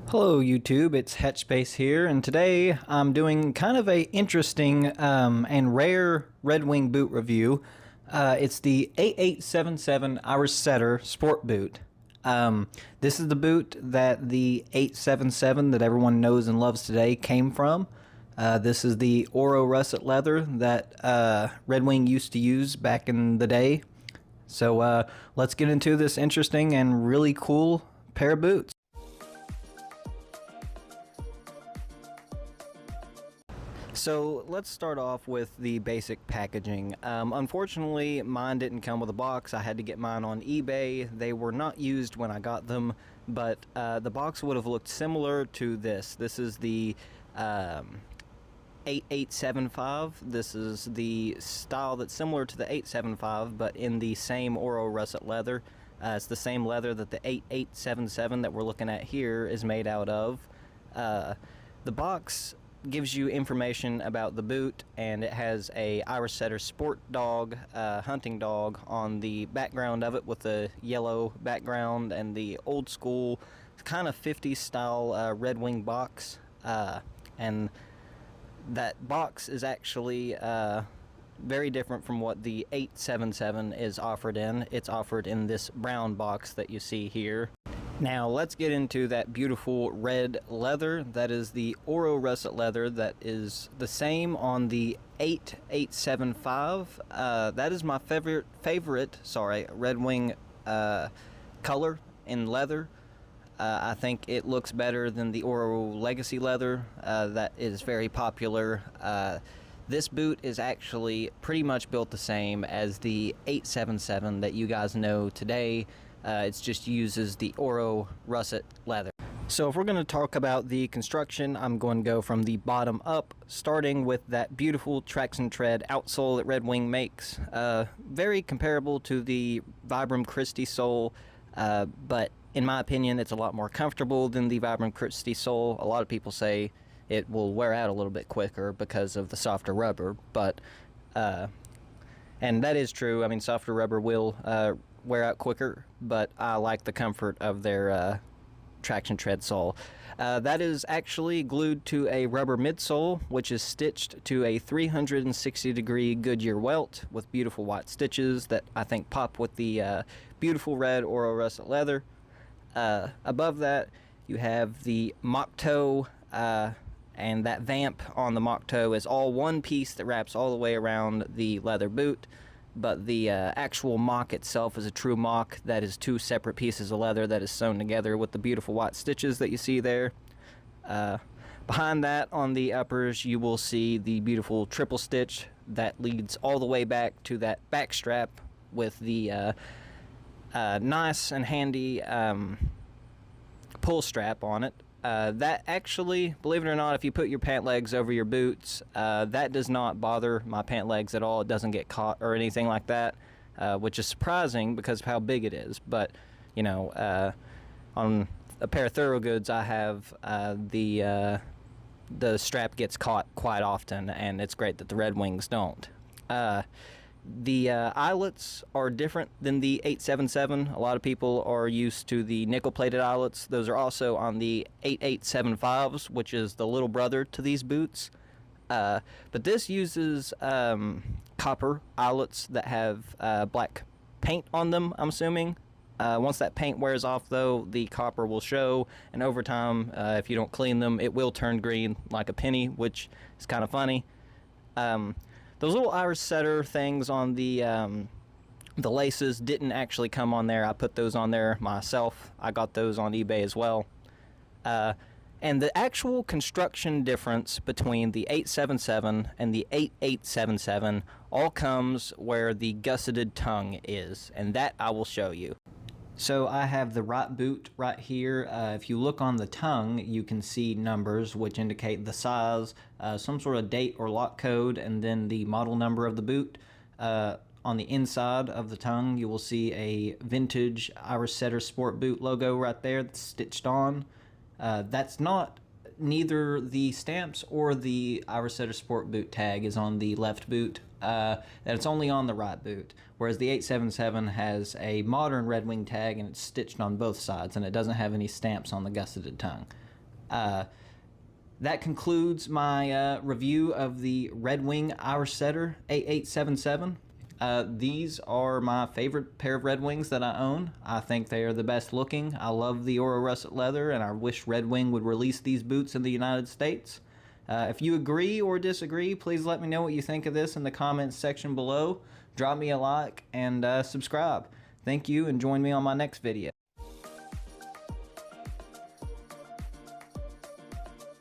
Hello YouTube, it's Hatchbase here, and today I'm doing kind of a interesting and rare Red Wing boot review. It's the 8877 Irish Setter Sport Boot. This is the boot that the 877 that everyone knows and loves today came from. This is the Oro russet leather that Red Wing used to use back in the day. So let's get into this interesting and really cool pair of boots. So let's start off with the basic packaging. Unfortunately, mine didn't come with a box. I had to get mine on eBay. They were not used when I got them, but the box would have looked similar to this. This is the 8875. This is the style that's similar to the 875, but in the same Oro russet leather. It's the same leather that the 8877 that we're looking at here is made out of. The box gives you information about the boot, and it has a Irish Setter Sport Dog, hunting dog, on the background of it with a yellow background and the old school kind of 50s style Red Wing box. And that box is actually very different from what the 877 is offered in. It's offered in this brown box that you see here. Now let's get into that beautiful red leather. That is the Oro russet leather that is the same on the 8875. That is my favorite Red Wing color in leather. I think it looks better than the Oro Legacy leather that is very popular. This boot is actually pretty much built the same as the 877 that you guys know today. It just uses the Oro russet leather. So if we're going to talk about the construction, I'm going to go from the bottom up, starting with that beautiful Traction Tread outsole that Red Wing makes. Very comparable to the Vibram Christie sole, but in my opinion it's a lot more comfortable than the Vibram Christie sole. A lot of people say it will wear out a little bit quicker because of the softer rubber, but and that is true. I mean, softer rubber will wear out quicker, but I like the comfort of their Traction Tread sole. That is actually glued to a rubber midsole, which is stitched to a 360-degree Goodyear welt with beautiful white stitches that I think pop with the beautiful red Oro russet leather. Above that, you have the mock toe, and that vamp on the mock toe is all one piece that wraps all the way around the leather boot. But the actual mock itself is a true mock that is two separate pieces of leather that is sewn together with the beautiful white stitches that you see there. Behind that, on the uppers, you will see the beautiful triple stitch that leads all the way back to that back strap with the nice and handy pull strap on it. That actually, believe it or not, if you put your pant legs over your boots, that does not bother my pant legs at all. It doesn't get caught or anything like that, which is surprising because of how big it is. But, you know, on a pair of Thorogoods, I have the strap gets caught quite often, and it's great that the Red Wings don't. The eyelets are different than the 877. A lot of people are used to the nickel-plated eyelets. Those are also on the 8875s, which is the little brother to these boots. But this uses copper eyelets that have black paint on them, I'm assuming. Once that paint wears off, though, the copper will show, and over time, if you don't clean them, it will turn green like a penny, which is kind of funny. Those little Irish Setter things on the laces didn't actually come on there. I put those on there myself. I got those on eBay as well. And the actual construction difference between the 877 and the 8877 all comes where the gusseted tongue is, and that I will show you. So I have the right boot right here. If you look on the tongue, you can see numbers which indicate the size, some sort of date or lot code, and then the model number of the boot. On the inside of the tongue, you will see a vintage Irish Setter Sport Boot logo right there that's stitched on. That's not neither the stamps or the Irish Setter Sport Boot tag is on the left boot. That it's only on the right boot, whereas the 877 has a modern Red Wing tag and it's stitched on both sides, and it doesn't have any stamps on the gusseted tongue. That concludes my review of the Red Wing Irish Setter 8877. These are my favorite pair of Red Wings that I own. I think they are the best looking. I love the Oro Russet leather, and I wish Red Wing would release these boots in the United States. If you agree or disagree, please let me know what you think of this in the comments section below. Drop me a like and subscribe. Thank you, and join me on my next video.